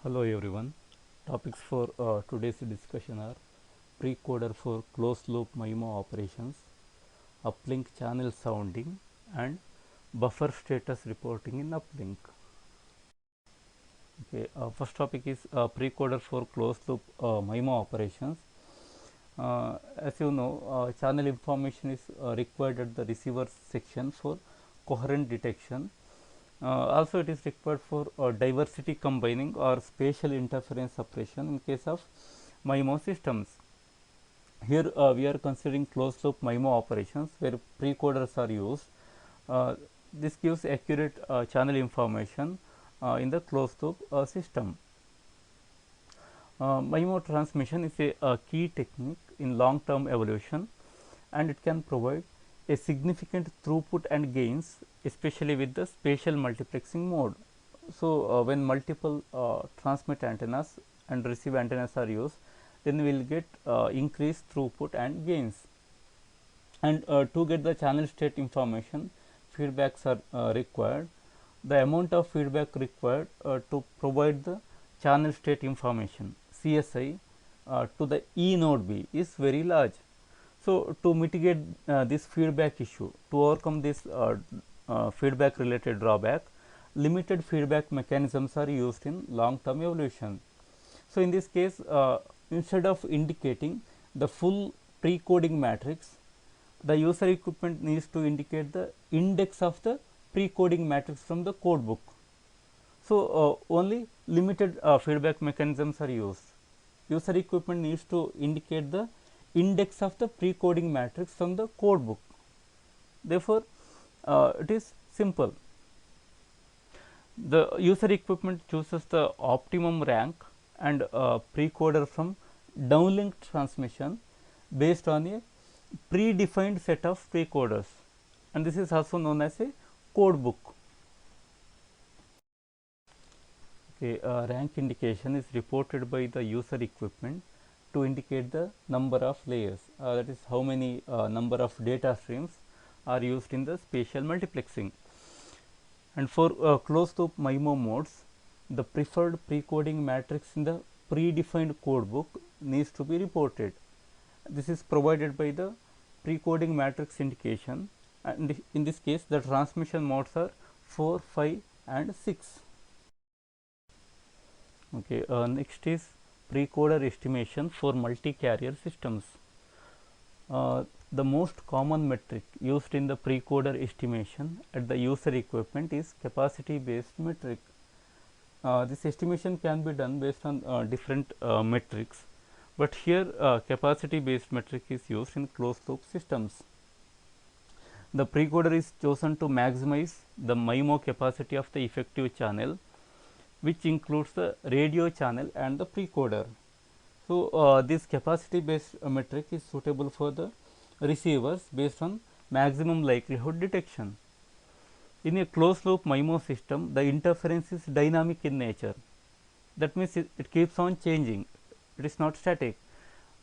Hello everyone. Topics for today's discussion are precoder for closed loop MIMO operations, uplink channel sounding, and buffer status reporting in uplink. Okay, first topic is precoder for closed loop MIMO operations. As you know, channel information is required at the receiver section for coherent detection. Also, it is required for diversity combining or spatial interference suppression in case of MIMO systems. Here we are considering closed loop MIMO operations where precoders are used. This gives accurate channel information in the closed loop system. MIMO transmission is a key technique in long term evolution, and it can provide a significant throughput and gains, especially with the spatial multiplexing mode. So, when multiple transmit antennas and receive antennas are used, then we will get increased throughput and gains. And to get the channel state information, feedbacks are required. The amount of feedback required to provide the channel state information CSI to the E node B is very large. So, to mitigate this feedback issue, to overcome this feedback related drawback, limited feedback mechanisms are used in long term evolution. So, in this case, instead of indicating the full pre-coding matrix, the user equipment needs to indicate the index of the pre-coding matrix from the code book. So, only limited feedback mechanisms are used. User equipment needs to indicate the index of the pre-coding matrix from the code book. Therefore, it is simple. The user equipment chooses the optimum rank and precoder from downlink transmission based on a predefined set of precoders, and this is also known as a code book. Okay, rank indication is reported by the user equipment to indicate the number of layers, that is how many number of data streams are used in the spatial multiplexing. And for closed loop MIMO modes, the preferred precoding matrix in the predefined code book needs to be reported. This is provided by the precoding matrix indication, and in this case the transmission modes are 4, 5 and 6. Okay, next is precoder estimation for multi-carrier systems. The most common metric used in the precoder estimation at the user equipment is capacity based metric. This estimation can be done based on different metrics, but here capacity based metric is used in closed loop systems. The precoder is chosen to maximize the MIMO capacity of the effective channel, which includes the radio channel and the precoder. So, this capacity based metric is suitable for the receivers based on maximum likelihood detection. In a closed loop MIMO system, the interference is dynamic in nature. That means it keeps on changing, it is not static.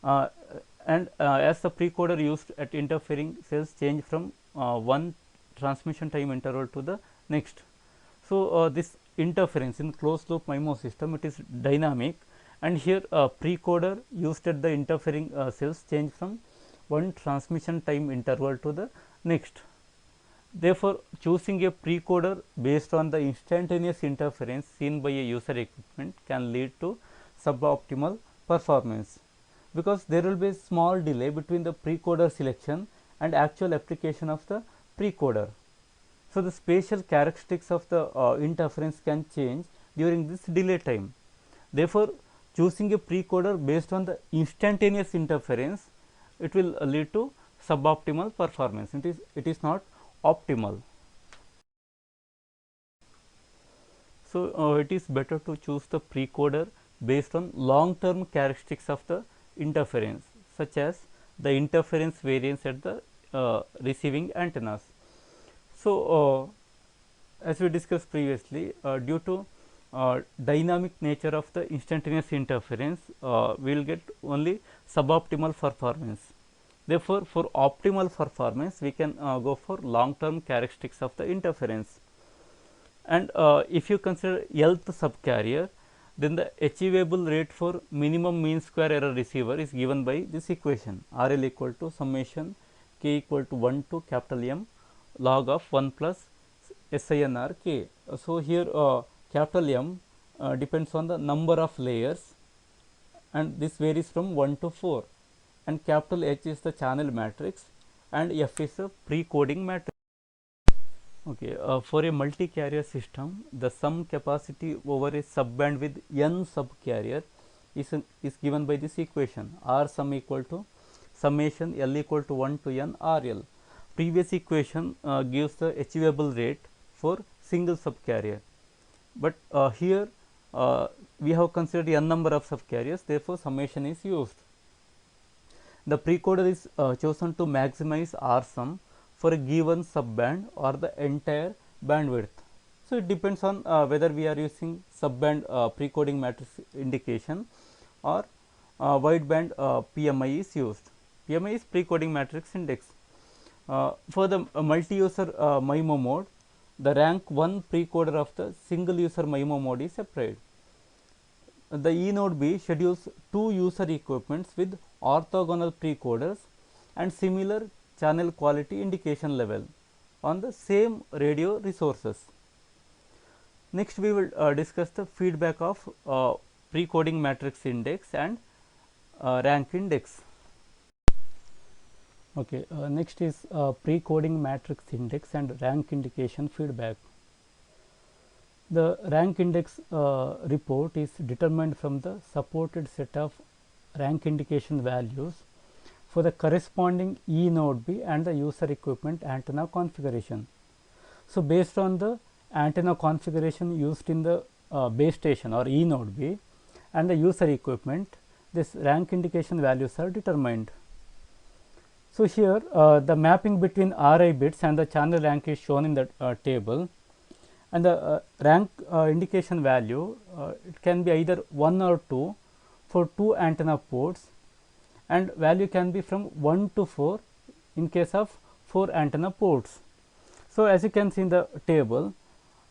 And as the precoder used at interfering cells change from one transmission time interval to the next. So, this interference in closed loop MIMO system, it is dynamic, and here precoder used at the interfering cells change from one transmission time interval to the next. Therefore, choosing a precoder based on the instantaneous interference seen by a user equipment can lead to suboptimal performance, because there will be a small delay between the precoder selection and actual application of the precoder. So, the spatial characteristics of the interference can change during this delay time. Therefore, choosing a precoder based on the instantaneous interference, it will lead to suboptimal performance. It is not optimal. So, it is better to choose the precoder based on long term characteristics of the interference, such as the interference variance at the receiving antennas. So, as we discussed previously, due to dynamic nature of the instantaneous interference, we will get only suboptimal performance. Therefore, for optimal performance, we can go for long term characteristics of the interference. And if you consider Lth subcarrier, then the achievable rate for minimum mean square error receiver is given by this equation, RL equal to summation k equal to 1 to capital M log of 1 plus SINR k. So, here capital M depends on the number of layers, and this varies from 1 to 4, and capital H is the channel matrix and F is a pre-coding matrix. Okay, for a multi-carrier system, the sum capacity over a subband with n subcarrier is given by this equation, R sum equal to summation L equal to 1 to n RL. Previous equation gives the achievable rate for single subcarrier, but here we have considered n number of subcarriers, therefore summation is used. The precoder is chosen to maximize R sum for a given subband or the entire bandwidth. So, it depends on whether we are using subband precoding matrix indication or wideband PMI is used. PMI is precoding matrix index. For the multi-user MIMO mode, the rank 1 precoder of the single user MIMO mode is applied. The E node B schedules two user equipments with orthogonal precoders and similar channel quality indication level on the same radio resources. Next, we will discuss the feedback of precoding matrix index and rank index. Okay, next is precoding matrix index and rank indication feedback. The rank index report is determined from the supported set of rank indication values for the corresponding E node B and the user equipment antenna configuration. So, based on the antenna configuration used in the base station or E node B and the user equipment, this rank indication values are determined. So, here the mapping between RI bits and the channel rank is shown in the table, and the rank indication value it can be either 1 or 2 for 2 antenna ports, and value can be from 1 to 4 in case of 4 antenna ports. So, as you can see in the table,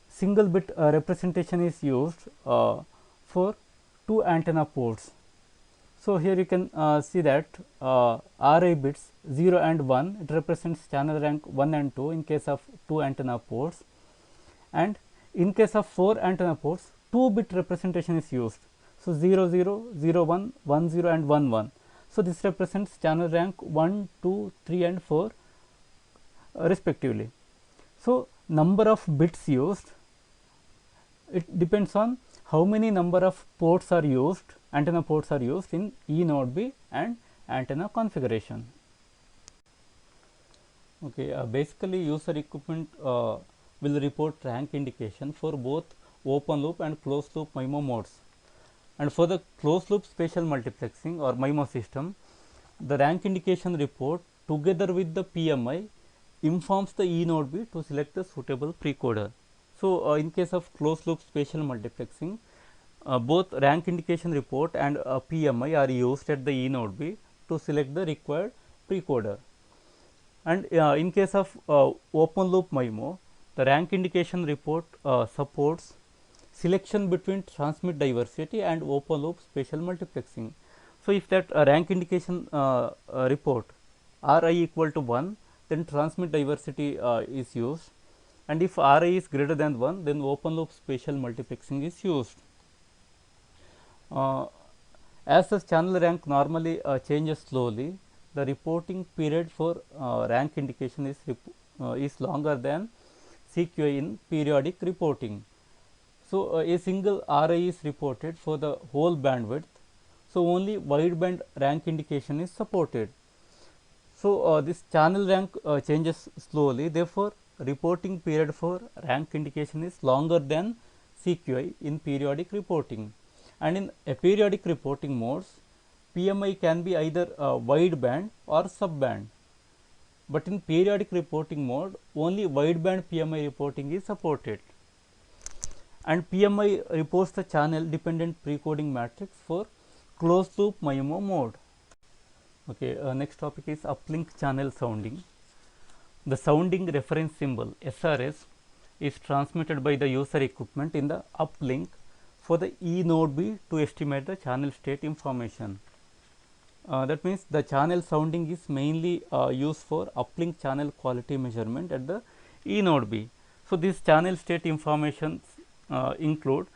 single bit representation is used for 2 antenna ports. So, here you can see that RI bits 0 and 1, it represents channel rank 1 and 2 in case of 2 antenna ports, and in case of 4 antenna ports 2 bit representation is used. So, 0 0, 0 1, 1 0 and 1 1. So, this represents channel rank 1, 2, 3 and 4 respectively. So, number of bits used, it depends on how many number of ports are used, antenna ports are used in E node B and antenna configuration. Okay, basically user equipment will report rank indication for both open loop and closed loop MIMO modes. And for the closed loop spatial multiplexing or MIMO system, the rank indication report together with the PMI informs the E node B to select the suitable precoder. So, in case of closed loop spatial multiplexing, both rank indication report and PMI are used at the E node B to select the required precoder. And in case of open loop MIMO, the rank indication report supports selection between transmit diversity and open loop spatial multiplexing. So, if that rank indication report Ri equal to 1, then transmit diversity is used, and if Ri is greater than 1, then open loop spatial multiplexing is used. As the channel rank normally changes slowly, the reporting period for rank indication is longer than CQI in periodic reporting. So, a single Ri is reported for the whole bandwidth. So, only wideband rank indication is supported. So, this channel rank changes slowly, therefore, reporting period for rank indication is longer than CQI in periodic reporting. And in aperiodic reporting modes, PMI can be either wideband or subband, but in periodic reporting mode only wideband PMI reporting is supported, and PMI reports the channel dependent precoding matrix for closed loop MIMO mode. Okay, next topic is uplink channel sounding. The sounding reference symbol SRS is transmitted by the user equipment in the uplink for the E node B to estimate the channel state information. That means the channel sounding is mainly used for uplink channel quality measurement at the E node B. So, these channel state informations include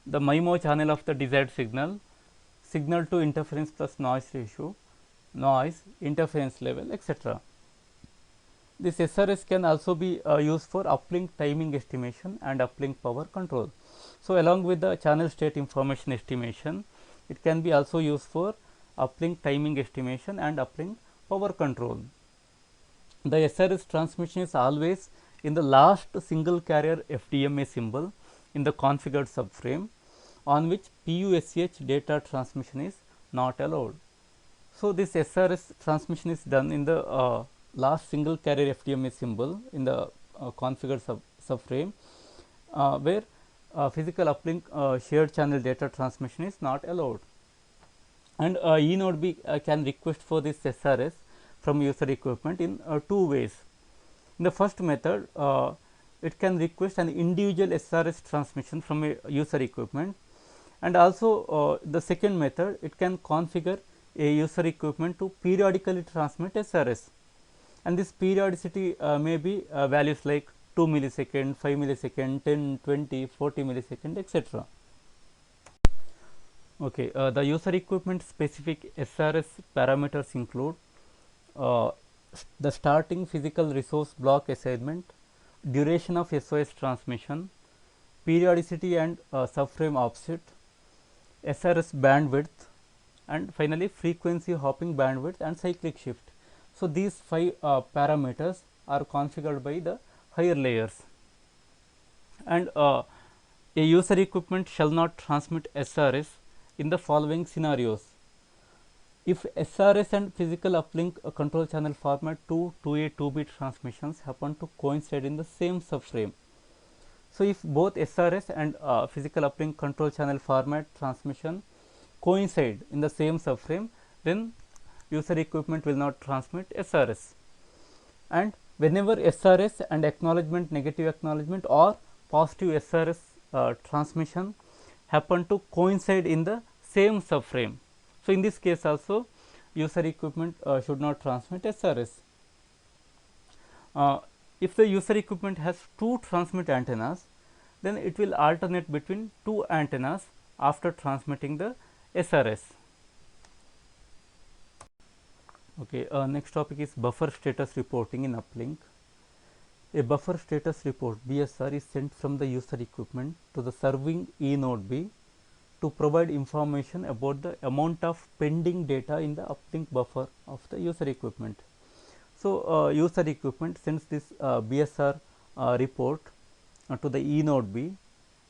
the MIMO channel of the desired signal, signal to interference plus noise ratio, noise, interference level, etc. This SRS can also be used for uplink timing estimation and uplink power control. So, along with the channel state information estimation, it can be also used for uplink timing estimation and uplink power control. The SRS transmission is always in the last single carrier FDMA symbol in the configured subframe, on which PUSH data transmission is not allowed. So, this SRS transmission is done in the last single carrier FDMA symbol in the configured subframe, where physical uplink shared channel data transmission is not allowed. And E node B can request for this SRS from user equipment in two ways. In the first method, it can request an individual SRS transmission from a user equipment, and also the second method, it can configure a user equipment to periodically transmit SRS, and this periodicity may be values like 2 millisecond, 5 millisecond, 10, 20, 40 millisecond, etc. Okay, the user equipment specific SRS parameters include the starting physical resource block assignment, duration of SOS transmission, periodicity and subframe offset, SRS bandwidth, and finally frequency hopping bandwidth and cyclic shift. So, these 5 parameters are configured by the higher layers, and a user equipment shall not transmit SRS in the following scenarios. If SRS and physical uplink control channel format 2A 2B transmissions happen to coincide in the same subframe. So, if both SRS and physical uplink control channel format transmission coincide in the same subframe, then user equipment will not transmit SRS. And whenever SRS and acknowledgement, negative acknowledgement or positive SRS transmission happen to coincide in the same subframe. So, in this case also user equipment should not transmit SRS. If the user equipment has two transmit antennas, then it will alternate between two antennas after transmitting the SRS. Okay, next topic is buffer status reporting in uplink. A buffer status report BSR is sent from the user equipment to the serving E node B to provide information about the amount of pending data in the uplink buffer of the user equipment. So, user equipment sends this BSR report to the E node B,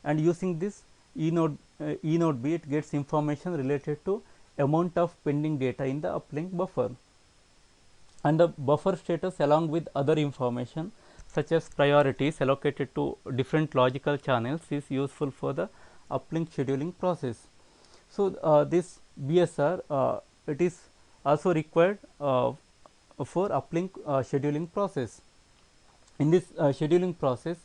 and using this E node B, it gets information related to amount of pending data in the uplink buffer, and the buffer status along with other information such as priorities allocated to different logical channels is useful for the uplink scheduling process. So, this BSR it is also required for uplink scheduling process. In this scheduling process,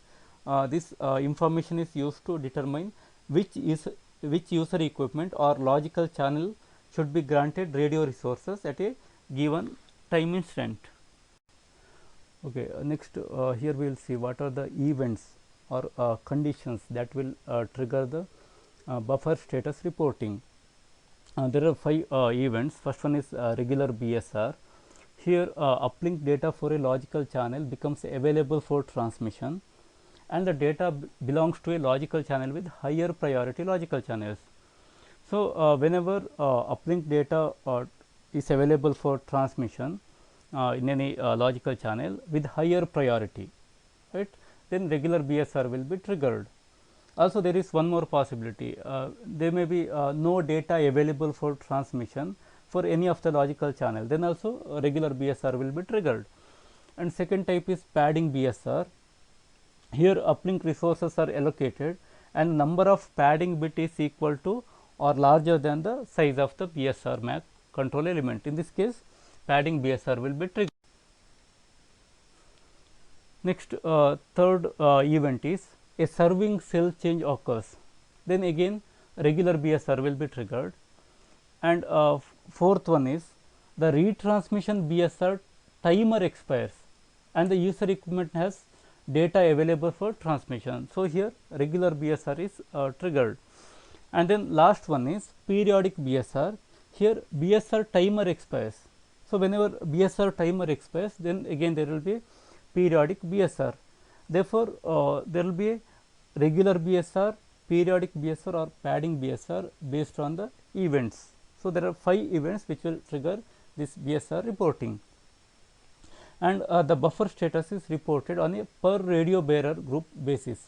this information is used to determine which user equipment or logical channel should be granted radio resources at a given time instant. Okay, next here we will see what are the events or conditions that will trigger the buffer status reporting. There are 5 events. First one is regular BSR. Here uplink data for a logical channel becomes available for transmission, and the data belongs to a logical channel with higher priority logical channels. So, whenever uplink data is available for transmission in any logical channel with higher priority, right, then regular BSR will be triggered. Also, there is one more possibility. There may be no data available for transmission for any of the logical channel, then also regular BSR will be triggered. And second type is padding BSR. Here uplink resources are allocated and number of padding bit is equal to or larger than the size of the BSR MAC control element. In this case, padding BSR will be triggered. Next, third event is a serving cell change occurs. then again regular BSR will be triggered. And fourth one is the retransmission BSR timer expires and the user equipment has data available for transmission. So, here regular BSR is triggered. And then last one is periodic BSR. Here BSR timer expires. So, whenever BSR timer expires, then again there will be periodic BSR. Therefore, there will be a regular BSR, periodic BSR or padding BSR based on the events. So, there are 5 events which will trigger this BSR reporting, and the buffer status is reported on a per radio bearer group basis.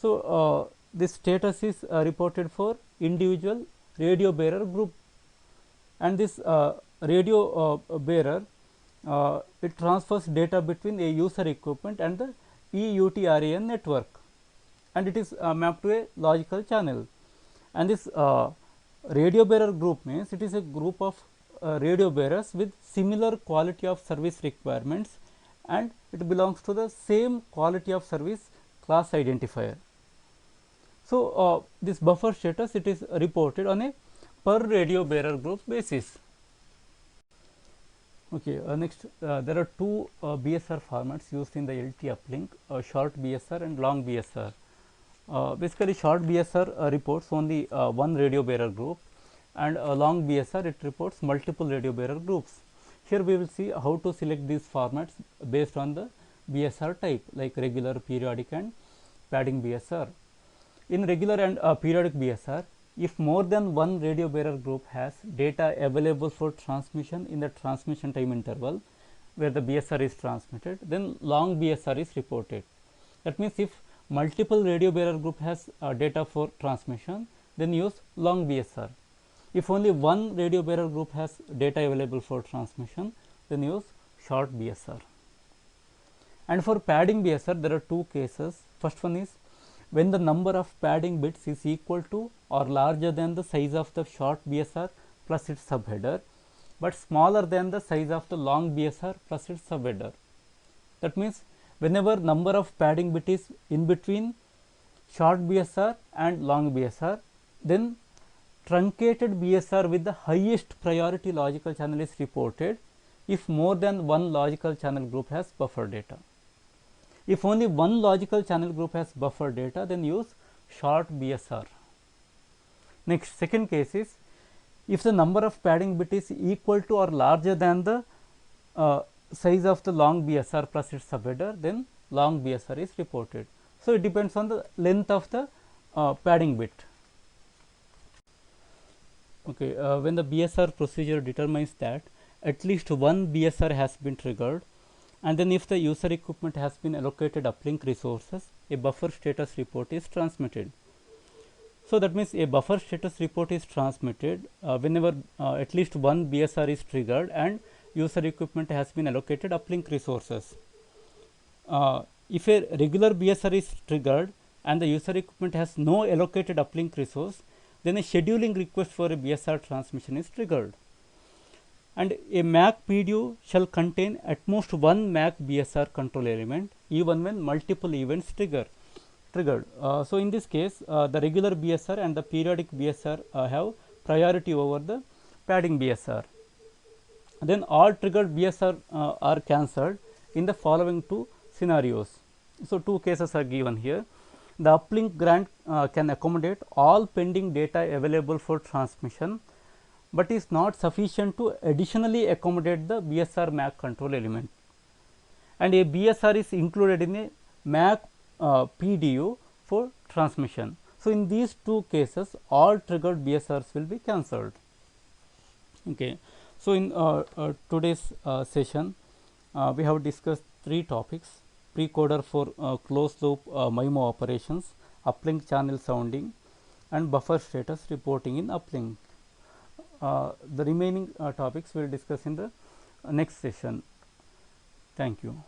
So, this status is reported for individual radio bearer group, and this radio bearer it transfers data between a user equipment and the EUTRAN network, and it is mapped to a logical channel. And this radio bearer group means it is a group of radio bearers with similar quality of service requirements, and it belongs to the same quality of service class identifier. So, this buffer status it is reported on a per radio bearer group basis. Okay, next there are two BSR formats used in the LT uplink, short BSR and long BSR. Basically, short BSR reports only one radio bearer group, and long BSR it reports multiple radio bearer groups. Here we will see how to select these formats based on the BSR type, like regular, periodic and padding BSR. In regular and periodic BSR, if more than one radio bearer group has data available for transmission in the transmission time interval where the BSR is transmitted, then long BSR is reported. That means, if multiple radio bearer group has data for transmission, then use long BSR. If only one radio bearer group has data available for transmission, then use short BSR. And for padding BSR, there are two cases. First one is when the number of padding bits is equal to or larger than the size of the short BSR plus its subheader, but smaller than the size of the long BSR plus its subheader. That means, whenever number of padding bit is in between short BSR and long BSR, then truncated BSR with the highest priority logical channel is reported if more than one logical channel group has buffer data. If only one logical channel group has buffer data, then use short BSR. Next, second case is if the number of padding bit is equal to or larger than the size of the long BSR plus its subheader, then long BSR is reported. So, it depends on the length of the padding bit. Okay, when the BSR procedure determines that at least one BSR has been triggered, and then if the user equipment has been allocated uplink resources, a buffer status report is transmitted. So, that means a buffer status report is transmitted whenever at least one BSR is triggered and user equipment has been allocated uplink resources. If a regular BSR is triggered and the user equipment has no allocated uplink resource, then a scheduling request for a BSR transmission is triggered. And a MAC PDU shall contain at most one MAC BSR control element even when multiple events triggered. So, in this case the regular BSR and the periodic BSR have priority over the padding BSR. Then all triggered BSR are cancelled in the following two scenarios. So, two cases are given here. The uplink grant can accommodate all pending data available for transmission, but is not sufficient to additionally accommodate the BSR MAC control element, and a BSR is included in a MAC PDU for transmission. So, in these two cases all triggered BSRs will be cancelled. Okay. So, in today's session we have discussed three topics: precoder for closed loop MIMO operations, uplink channel sounding, and buffer status reporting in uplink. The remaining topics we will discuss in the next session. Thank you.